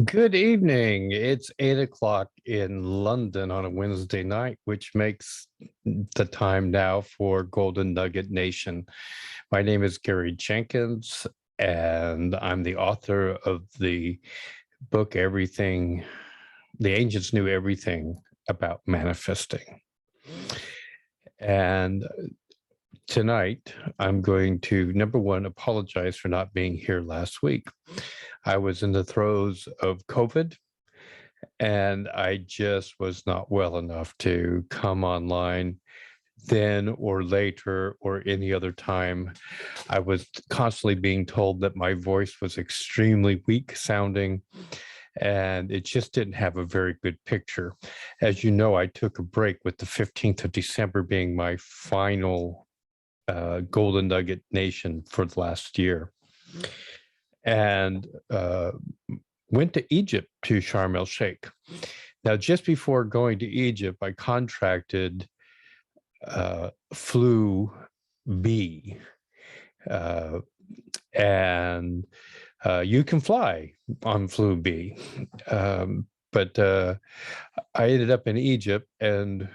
Good evening. It's 8 o'clock in London on a Wednesday night, which makes the time now for Golden Nugget Nation. My name is Gary Jenkins, and I'm the author of the book, Everything, The Ancients Knew Everything About Manifesting. And tonight, I'm going to, number one, apologize for not being here last week. I was in the throes of COVID, and I just was not well enough to come online then or later or any other time. I was constantly being told that my voice was extremely weak sounding, and it just didn't have a very good picture. As you know, I took a break with the 15th of December being my final Golden Nugget Nation for the last year. And went to Egypt, to Sharm el Sheikh. Now, just before going to Egypt, I contracted flu B, and you can fly on flu B. But I ended up in Egypt, and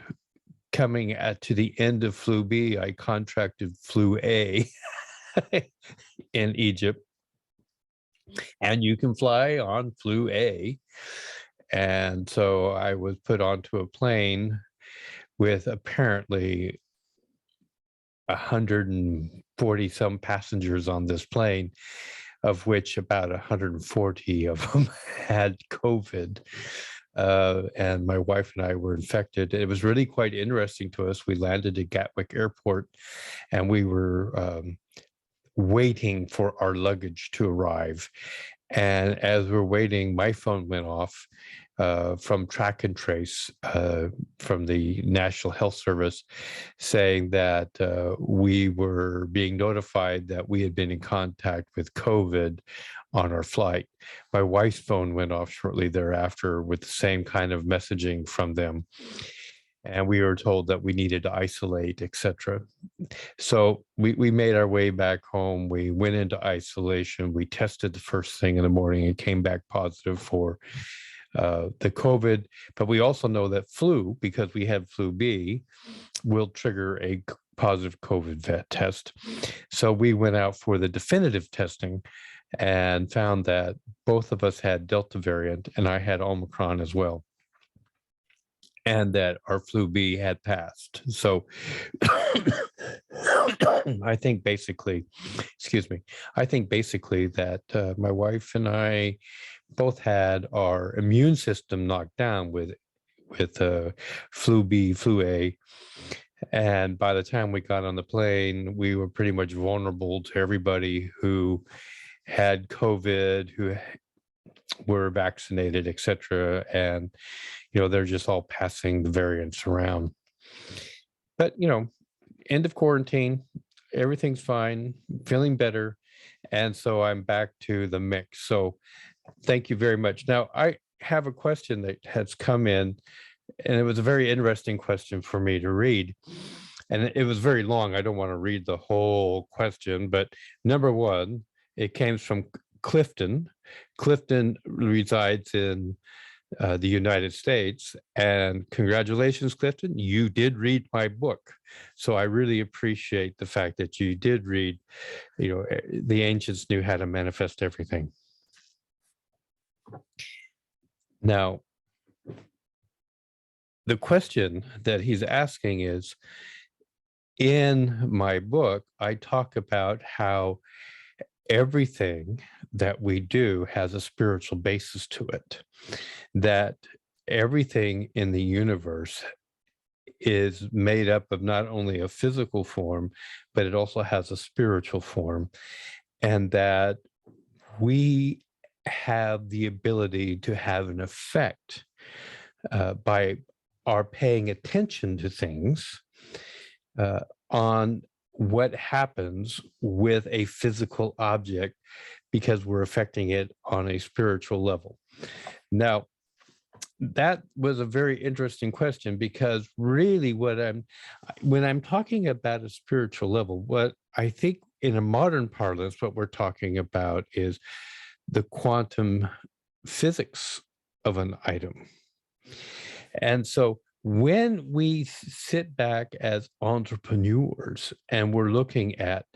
coming to the end of flu B, I contracted flu A in Egypt. And you can fly on flu A. And so I was put onto a plane with apparently 140 some passengers on this plane, of which about 140 of them had COVID. And my wife and I were infected. It was really quite interesting to us. We landed at Gatwick Airport, and we were waiting for our luggage to arrive. And as we're waiting, my phone went off from track and trace from the National Health Service, saying that we were being notified that we had been in contact with COVID on our flight. My wife's phone went off shortly thereafter with the same kind of messaging from them. And we were told that we needed to isolate, etc. So we made our way back home. We went into isolation. We tested the first thing in the morning and came back positive for the COVID. But we also know that flu, because we had flu B, will trigger a positive COVID test. So we went out for the definitive testing and found that both of us had Delta variant, and I had Omicron as well, and that our flu B had passed. So I think basically, that my wife and I both had our immune system knocked down with flu B, flu A. And by the time we got on the plane, we were pretty much vulnerable to everybody who had COVID, who were vaccinated, etc. And they're just all passing the variants around. But end of quarantine, everything's fine, feeling better, and so I'm back to the mix. So thank you very much. Now I have a question that has come in, and it was a very interesting question for me to read, and it was very long. I don't want to read the whole question, but number one, it came from Clifton. Clifton resides in the United States, and congratulations, Clifton, you did read my book. So I really appreciate the fact that you did read, the ancients knew how to manifest everything. Now, the question that he's asking is, in my book, I talk about how everything that we do has a spiritual basis to it, that everything in the universe is made up of not only a physical form, but it also has a spiritual form, and that we have the ability to have an effect by our paying attention to things on what happens with a physical object, because we're affecting it on a spiritual level. Now, that was a very interesting question, because really when I'm talking about a spiritual level, what I think in a modern parlance, what we're talking about is the quantum physics of an item. And so when we sit back as entrepreneurs and we're looking at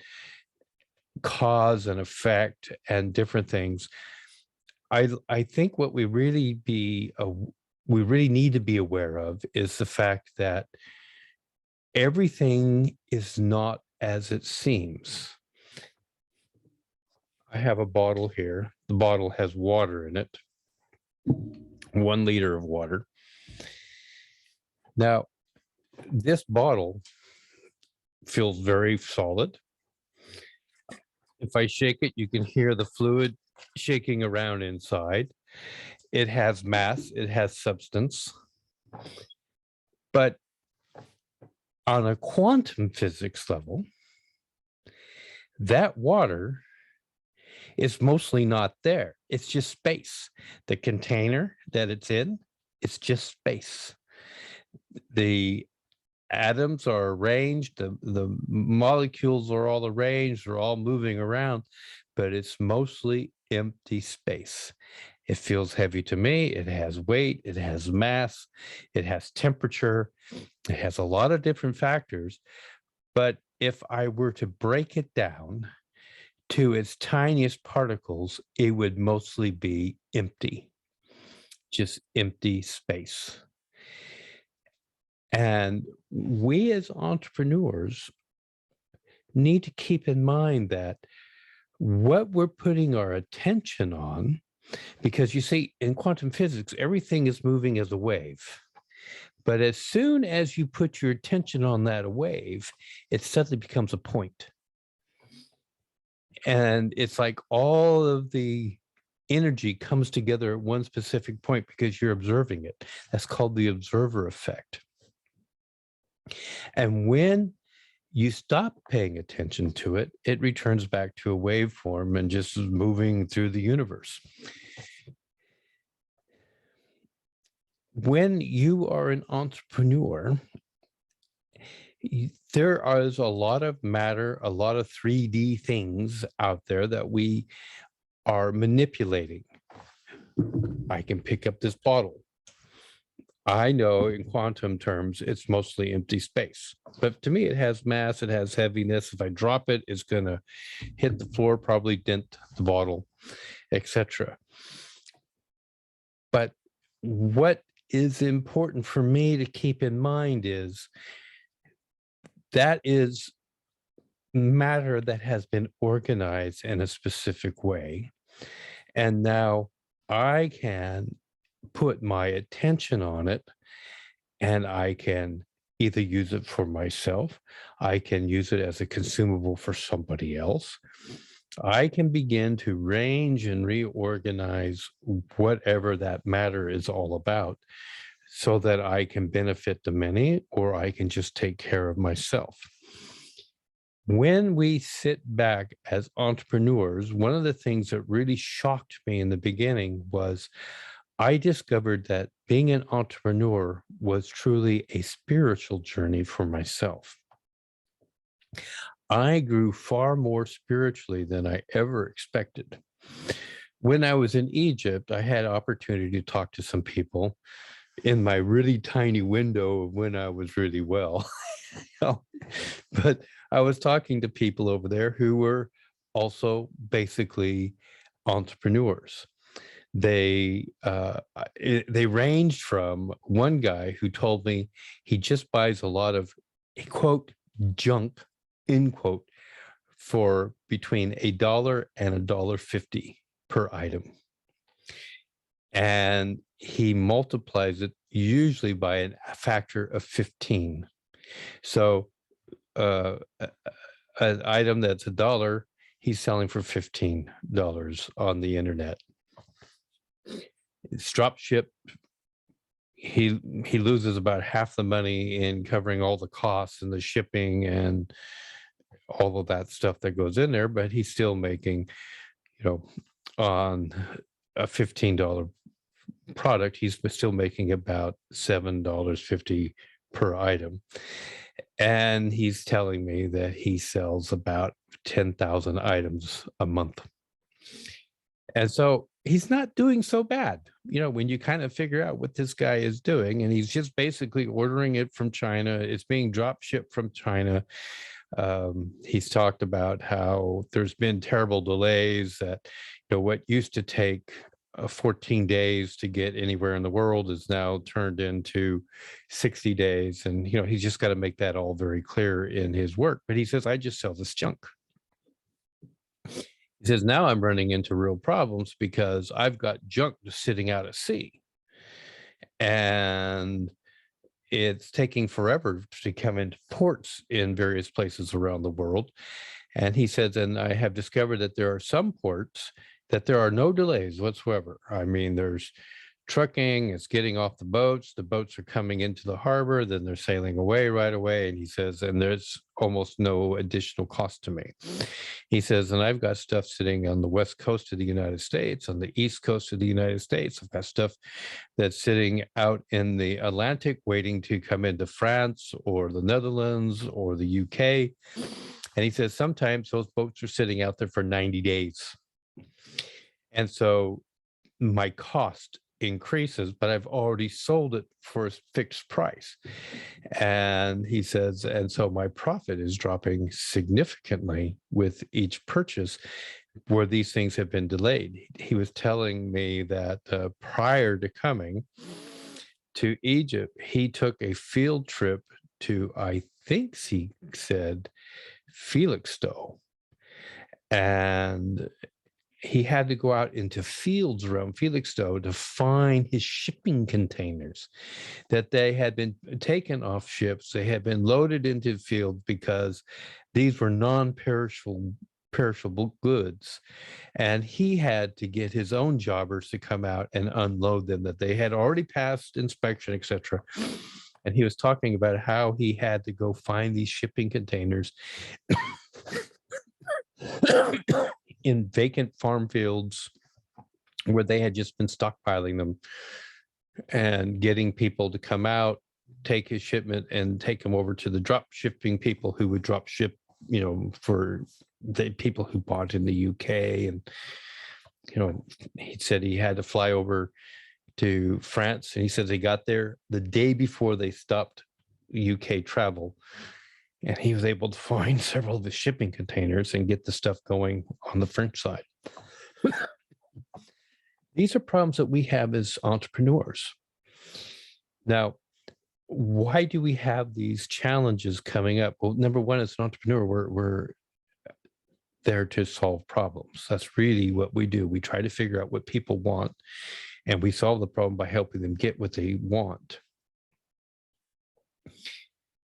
cause and effect and different things, I think what we really need to be aware of is the fact that everything is not as it seems. I have a bottle here. The bottle has water in it, 1 liter of water. Now, this bottle feels very solid. If I shake it, you can hear the fluid shaking around inside. It has mass, it has substance. But on a quantum physics level, that water is mostly not there. It's just space. The container that it's in, it's just space. The atoms are arranged, the molecules are all arranged, they're all moving around, but it's mostly empty space. It feels heavy to me. It has weight, it has mass, it has temperature, it has a lot of different factors. But if I were to break it down to its tiniest particles, it would mostly be empty, just empty space. And we as entrepreneurs need to keep in mind that what we're putting our attention on, because you see, in quantum physics, everything is moving as a wave. But as soon as you put your attention on that wave, it suddenly becomes a point. And it's like all of the energy comes together at one specific point because you're observing it. That's called the observer effect. And when you stop paying attention to it, it returns back to a waveform and just is moving through the universe. When you are an entrepreneur, there is a lot of matter, a lot of 3D things out there that we are manipulating. I can pick up this bottle. I know in quantum terms, it's mostly empty space, but to me, it has mass, it has heaviness. If I drop it, it's going to hit the floor, probably dent the bottle, etc. But what is important for me to keep in mind is that is matter that has been organized in a specific way. And now I can put my attention on it, and I can either use it for myself, I can use it as a consumable for somebody else. I can begin to range and reorganize whatever that matter is all about so that I can benefit the many, or I can just take care of myself. When we sit back as entrepreneurs, one of the things that really shocked me in the beginning was I discovered that being an entrepreneur was truly a spiritual journey for myself. I grew far more spiritually than I ever expected. When I was in Egypt, I had opportunity to talk to some people in my really tiny window of when I was really well. But I was talking to people over there who were also basically entrepreneurs. They ranged from one guy who told me he just buys a lot of, quote, junk, end quote, for between $1 and $1.50 per item. And he multiplies it usually by a factor of 15. So an item that's $1, he's selling for $15 on the internet. It's drop ship. He loses about half the money in covering all the costs and the shipping and all of that stuff that goes in there, but he's still making, on a $15 product, he's still making about $7.50 per item. And he's telling me that he sells about 10,000 items a month. And so he's not doing so bad, when you kind of figure out what this guy is doing, and he's just basically ordering it from China. It's being drop shipped from China. He's talked about how there's been terrible delays, that what used to take 14 days to get anywhere in the world is now turned into 60 days. And he's just got to make that all very clear in his work. But he says, I just sell this junk. He says, now I'm running into real problems because I've got junk just sitting out at sea, and it's taking forever to come into ports in various places around the world. And he says, and I have discovered that there are some ports that there are no delays whatsoever. I mean, there's trucking, it's getting off the boats are coming into the harbor, then they're sailing away right away. And he says, and there's almost no additional cost to me. He says, and I've got stuff sitting on the west coast of the United States, on the east coast of the United States. I've got stuff that's sitting out in the Atlantic waiting to come into France or the Netherlands or the UK. And he says, sometimes those boats are sitting out there for 90 days. And so my cost increases, but I've already sold it for a fixed price. And he says, and so my profit is dropping significantly with each purchase where these things have been delayed. He was telling me that prior to coming to Egypt, he took a field trip to, I think he said, Felixstowe. And he had to go out into fields around Felixstowe to find his shipping containers, that they had been taken off ships. They had been loaded into fields because these were non-perishable goods. And he had to get his own jobbers to come out and unload them, that they had already passed inspection, etc. And he was talking about how he had to go find these shipping containers in vacant farm fields where they had just been stockpiling them, and getting people to come out, take his shipment and take them over to the drop shipping people who would drop ship, for the people who bought in the UK. And, he said he had to fly over to France, and he says he got there the day before they stopped UK travel. And he was able to find several of the shipping containers and get the stuff going on the French side. These are problems that we have as entrepreneurs. Now, why do we have these challenges coming up? Well, number one, as an entrepreneur, we're there to solve problems. That's really what we do. We try to figure out what people want, and we solve the problem by helping them get what they want.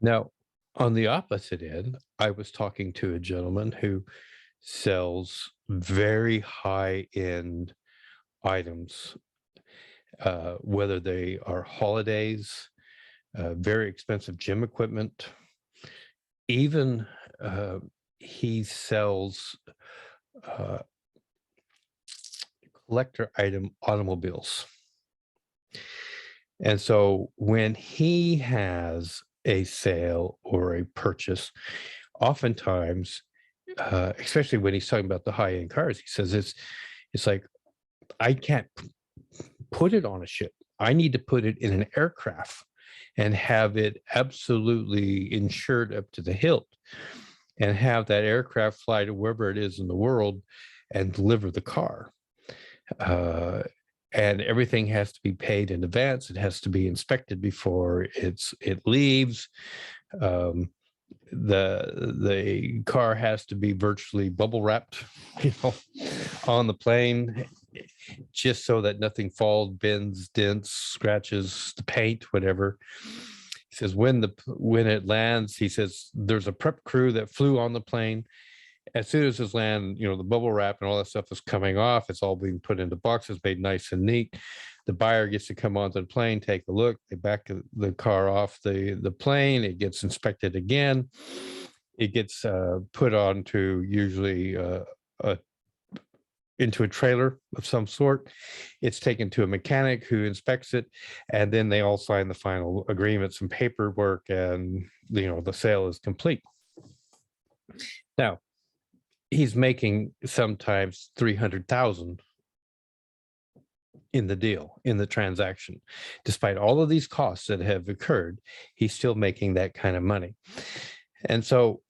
Now, on the opposite end, I was talking to a gentleman who sells very high-end items, whether they are holidays, very expensive gym equipment. Even he sells collector item automobiles. And so when he has a sale or a purchase, oftentimes, especially when he's talking about the high-end cars, he says it's like, I can't put it on a ship. I need to put it in an aircraft and have it absolutely insured up to the hilt, and have that aircraft fly to wherever it is in the world and deliver the car. And everything has to be paid in advance. It has to be inspected before it leaves. The car has to be virtually bubble wrapped, on the plane, just so that nothing falls, bends, dents, scratches the paint, whatever. He says when it lands, he says there's a prep crew that flew on the plane. As soon as it's land, the bubble wrap and all that stuff is coming off. It's all being put into boxes, made nice and neat. The buyer gets to come onto the plane, take a look. They back the car off the plane. It gets inspected again. It gets put onto usually into a trailer of some sort. It's taken to a mechanic who inspects it, and then they all sign the final agreements and paperwork, and the sale is complete. Now, he's making sometimes 300,000 in the deal, in the transaction. Despite all of these costs that have occurred, he's still making that kind of money. And so,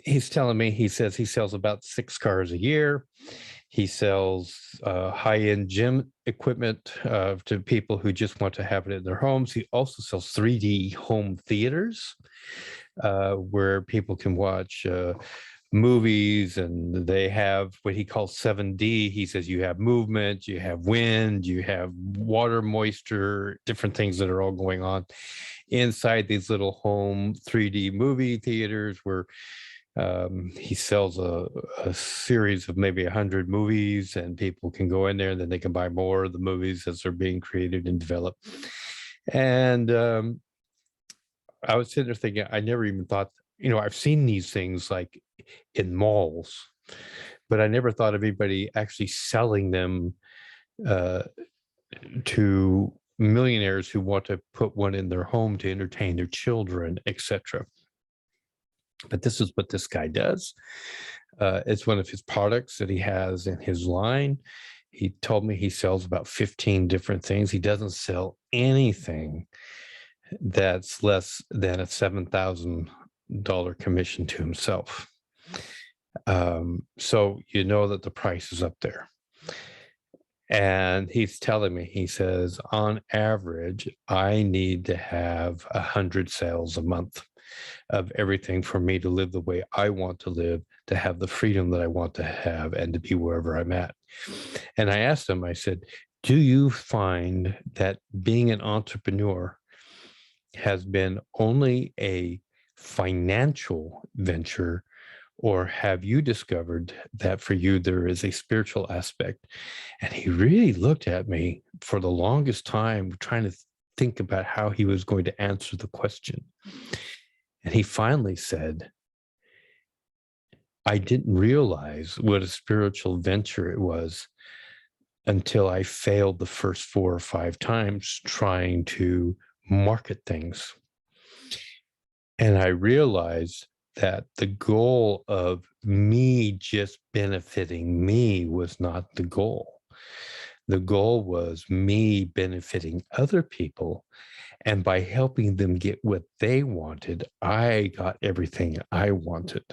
he's telling me, he says he sells about 6 cars a year. He sells high-end gym equipment to people who just want to have it in their homes. He also sells 3D home theaters where people can watch movies, and they have what he calls 7D. He says you have movement, you have wind, you have water, moisture, different things that are all going on inside these little home 3D movie theaters where he sells a series of maybe 100 movies, and people can go in there and then they can buy more of the movies as they're being created and developed. And I was sitting there thinking, I never even thought, I've seen these things like in malls, but I never thought of anybody actually selling them to millionaires who want to put one in their home to entertain their children, etc. But this is what this guy does. It's one of his products that he has in his line. He told me he sells about 15 different things. He doesn't sell anything that's less than a $7,000 commission to himself. So you know that the price is up there. And he's telling me, he says, on average, I need to have 100 sales a month of everything for me to live the way I want to live, to have the freedom that I want to have, and to be wherever I'm at. And I asked him, I said, do you find that being an entrepreneur has been only a financial venture, or have you discovered that for you there is a spiritual aspect? And he really looked at me for the longest time, trying to think about how he was going to answer the question. And he finally said, I didn't realize what a spiritual venture it was until I failed the first 4 or 5 times trying to market things. And I realized that the goal of me just benefiting me was not the goal. The goal was me benefiting other people. And by helping them get what they wanted, I got everything I wanted.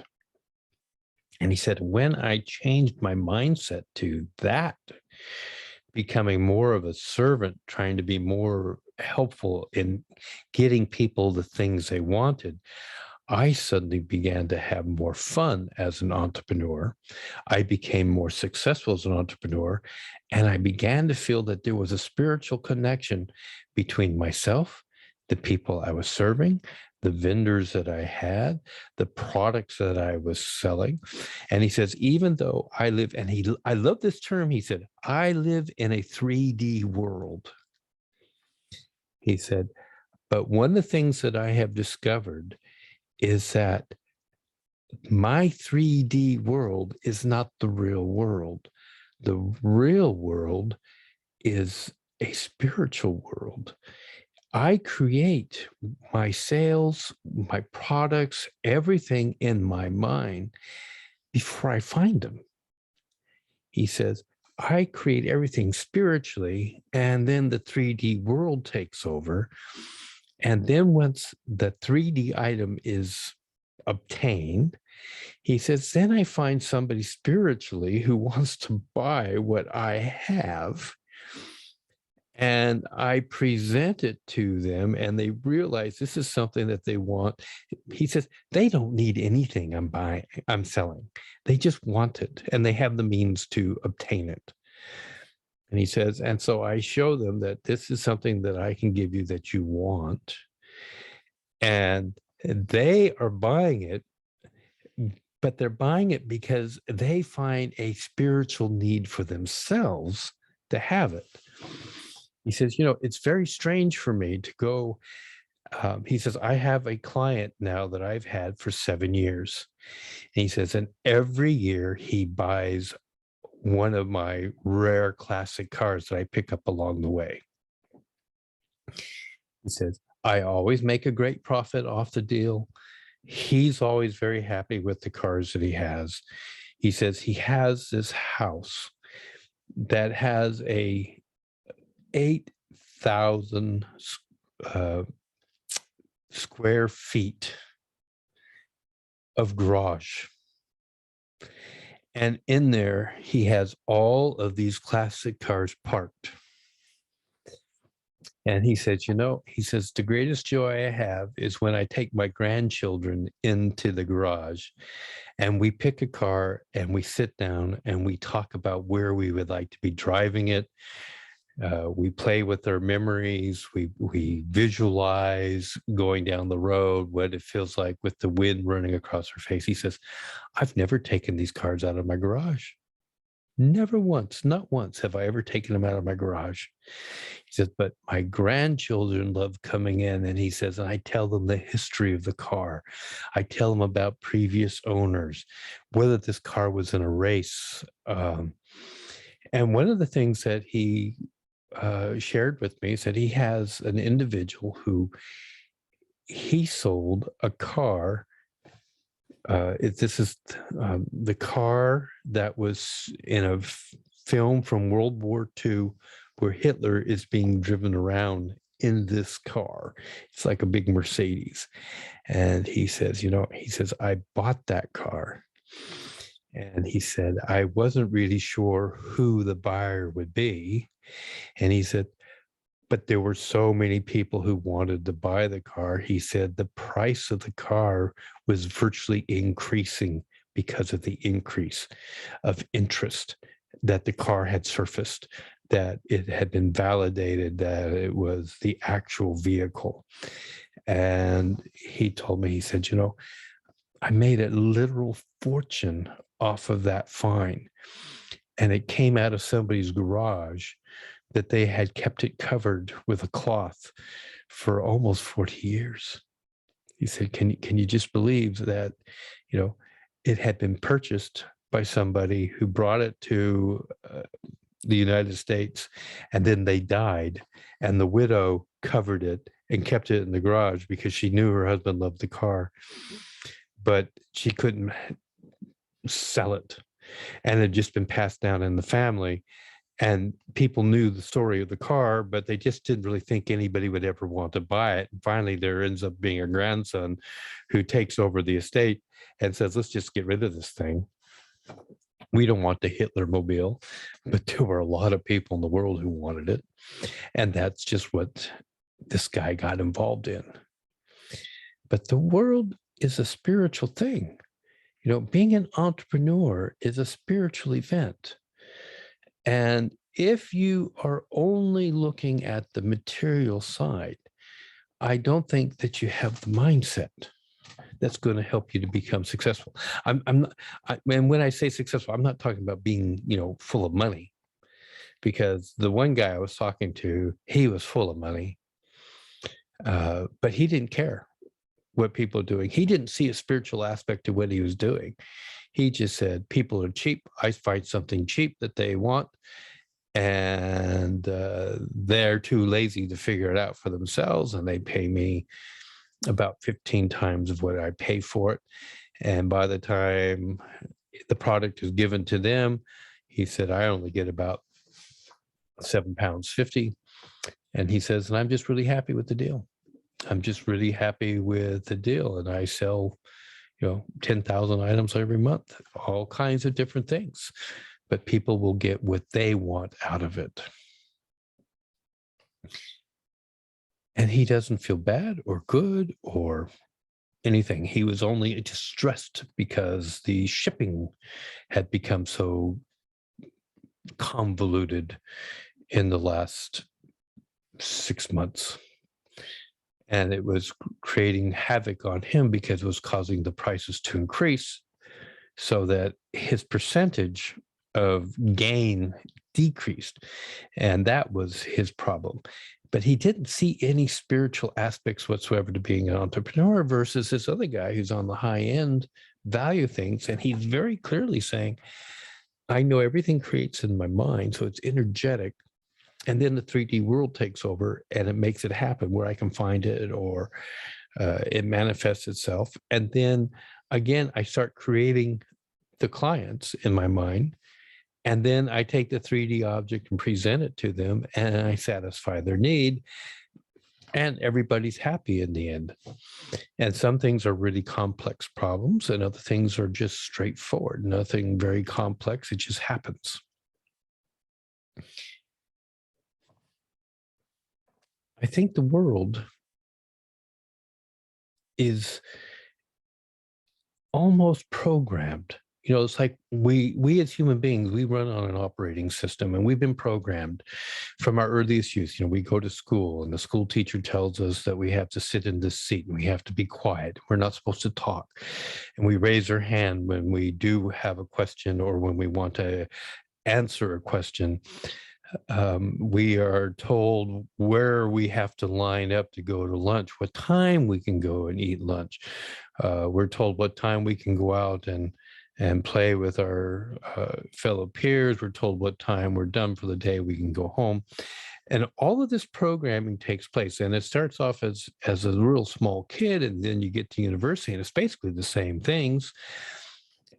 And he said, when I changed my mindset to that, becoming more of a servant, trying to be more helpful in getting people the things they wanted, I suddenly began to have more fun as an entrepreneur. I became more successful as an entrepreneur, and I began to feel that there was a spiritual connection between myself, the people I was serving, the vendors that I had, the products that I was selling. And he says, even though I live, and I love this term, he said, I live in a 3D world. He said, but one of the things that I have discovered is that my 3D world is not the real world. The real world is a spiritual world. I create my sales, my products, everything in my mind before I find them. He says, I create everything spiritually, and then the 3D world takes over. And then once the 3D item is obtained, he says, then I find somebody spiritually who wants to buy what I have. And I present it to them, and they realize this is something that they want. He says, they don't need anything I'm selling. They just want it, and they have the means to obtain it. And he says, and so I show them that this is something that I can give you that you want. And they are buying it, but they're buying it because they find a spiritual need for themselves to have it. He says, it's very strange for me to go. He says, I have a client now that I've had for 7 years. And he says, and every year he buys one of my rare classic cars that I pick up along the way. He says, I always make a great profit off the deal. He's always very happy with the cars that he has. He says he has this house that has a 8,000 uh, square feet of garage. And in there, he has all of these classic cars parked. And he said, he says, the greatest joy I have is when I take my grandchildren into the garage and we pick a car and we sit down and we talk about where we would like to be driving it. We play with our memories. We visualize going down the road, what it feels like with the wind running across our face. He says, I've never taken these cars out of my garage. Never once, not once have I ever taken them out of my garage. He says, but my grandchildren love coming in. And he says, and I tell them the history of the car. I tell them about previous owners, whether this car was in a race. And one of the things that he shared with me is that he has an individual who he sold a car. This is the car that was in a film from World War II where Hitler is being driven around in this car. It's like a big Mercedes. And he says, I bought that car. And he said, I wasn't really sure who the buyer would be. And he said, but there were so many people who wanted to buy the car. He said the price of the car was virtually increasing because of the increase of interest that the car had surfaced, that it had been validated that it was the actual vehicle. And he told me, he said, I made a literal fortune off of that fine. And it came out of somebody's garage that they had kept it covered with a cloth for almost 40 years. He said, can you just believe that, it had been purchased by somebody who brought it to the United States, and then they died, and the widow covered it and kept it in the garage because she knew her husband loved the car, but she couldn't sell it. And it had just been passed down in the family. And people knew the story of the car, but they just didn't really think anybody would ever want to buy it. And finally, there ends up being a grandson who takes over the estate and says, let's just get rid of this thing. We don't want the Hitler mobile, but there were a lot of people in the world who wanted it. And that's just what this guy got involved in. But the world is a spiritual thing. Being an entrepreneur is a spiritual event. And if you are only looking at the material side, I don't think that you have the mindset that's going to help you to become successful. And when I say successful, I'm not talking about being, full of money, because the one guy I was talking to, he was full of money, but he didn't care what people are doing. He didn't see a spiritual aspect to what he was doing. He just said, people are cheap. I find something cheap that they want, and they're too lazy to figure it out for themselves, and they pay me about 15 times of what I pay for it. And by the time the product is given to them, he said, I only get about £7.50. And he says, and I'm just really happy with the deal. I'm just really happy with the deal. And I sell 10,000 items every month, all kinds of different things, but people will get what they want out of it. And he doesn't feel bad or good or anything. He was only distressed because the shipping had become so convoluted in the last 6 months. And it was creating havoc on him because it was causing the prices to increase, so that his percentage of gain decreased. And that was his problem. But he didn't see any spiritual aspects whatsoever to being an entrepreneur versus this other guy who's on the high end value things. And he's very clearly saying, I know everything creates in my mind, so it's energetic. And then the 3D world takes over and it makes it happen where I can find it, or it manifests itself. And then again, I start creating the clients in my mind. And then I take the 3D object and present it to them, and I satisfy their need, and everybody's happy in the end. And some things are really complex problems, and other things are just straightforward, nothing very complex. It just happens. I think the world is almost programmed. You know, it's like we as human beings, we run on an operating system, and we've been programmed from our earliest youth. You know, we go to school and the school teacher tells us that we have to sit in this seat and we have to be quiet. We're not supposed to talk. And we raise our hand when we do have a question or when we want to answer a question. We are told where we have to line up to go to lunch, what time we can go and eat lunch. We're told what time we can go out and play with our fellow peers. We're told what time we're done for the day, we can go home. And all of this programming takes place. And it starts off as a real small kid, and then you get to university, and it's basically the same things.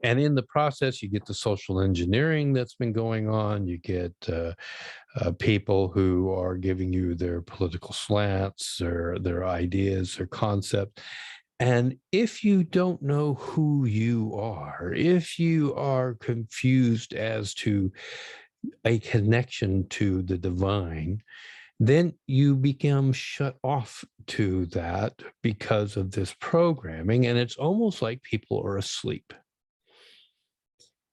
And in the process, you get the social engineering that's been going on. You get people who are giving you their political slants or their ideas or concepts. And if you don't know who you are, if you are confused as to a connection to the divine, then you become shut off to that because of this programming. And it's almost like people are asleep.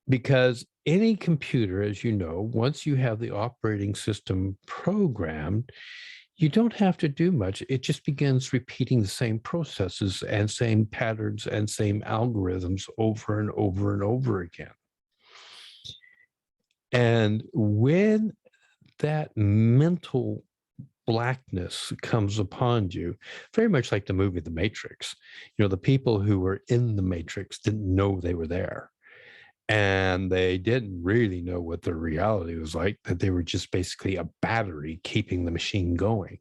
Because any computer, as you know, once you have the operating system programmed, you don't have to do much. It just begins repeating the same processes and same patterns and same algorithms over and over and over again. And when that mental blackness comes upon you, very much like the movie The Matrix, you know, the people who were in the Matrix didn't know they were there. And they didn't really know what their reality was like, that they were just basically a battery keeping the machine going.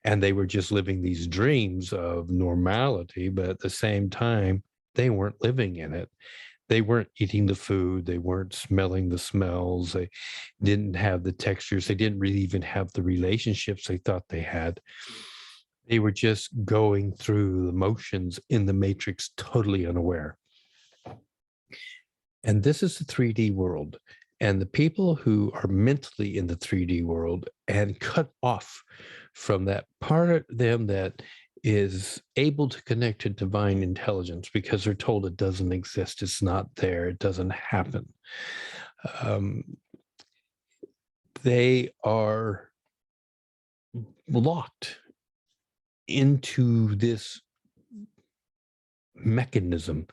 And they were just living these dreams of normality, but at the same time, they weren't living in it. They weren't eating the food. They weren't smelling the smells. They didn't have the textures. They didn't really even have the relationships they thought they had. They were just going through the motions in the matrix, totally unaware. And this is the 3D world. And the people who are mentally in the 3D world and cut off from that part of them that is able to connect to divine intelligence because they're told it doesn't exist, it's not there, it doesn't happen. They are locked into this mechanism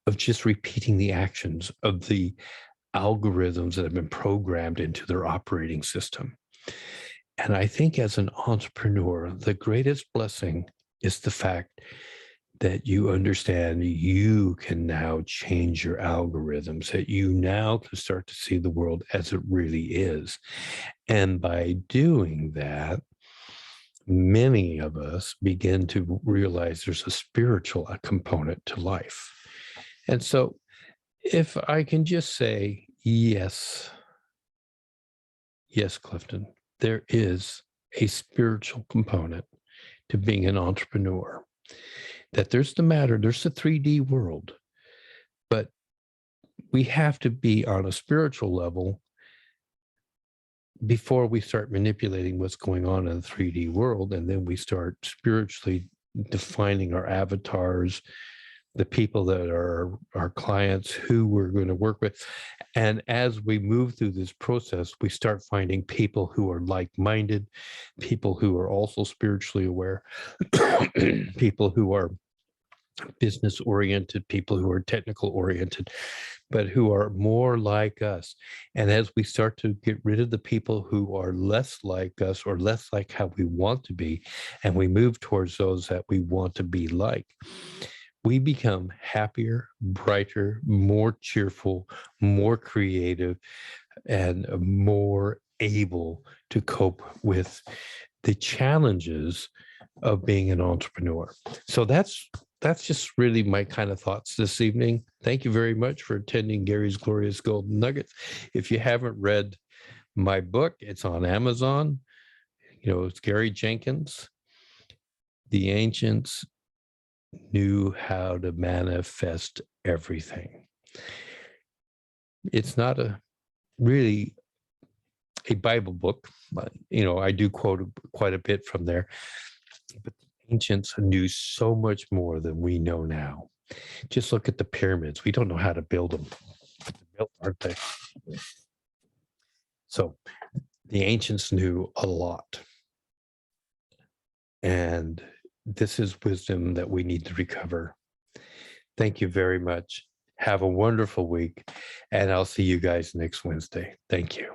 of just repeating the actions of the algorithms that have been programmed into their operating system. And I think as an entrepreneur, the greatest blessing is the fact that you understand you can now change your algorithms, that you now can start to see the world as it really is. And by doing that, many of us begin to realize there's a spiritual component to life. And so if I can just say, yes, Clifton, there is a spiritual component to being an entrepreneur. That there's the matter, there's the 3D world, but we have to be on a spiritual level before we start manipulating what's going on in the 3D world. And then we start spiritually defining our avatars, the people that are our clients, who we're going to work with. And as we move through this process, we start finding people who are like-minded, people who are also spiritually aware, people who are business-oriented, people who are technical-oriented, but who are more like us. And as we start to get rid of the people who are less like us or less like how we want to be, and we move towards those that we want to be like, we become happier, brighter, more cheerful, more creative, and more able to cope with the challenges of being an entrepreneur. So that's that's just really my kind of thoughts this evening. Thank you very much for attending Gary's Glorious Golden Nuggets. If you haven't read my book, it's on Amazon. It's Gary Jenkins. The ancients knew how to manifest everything. It's not really a Bible book, but I do quote quite a bit from there. But the ancients knew so much more than we know now. Just look at the pyramids. We don't know how to build them, but they're built, aren't they? So the ancients knew a lot. And this is wisdom that we need to recover. Thank you very much. Have a wonderful week, and I'll see you guys next Wednesday. Thank you.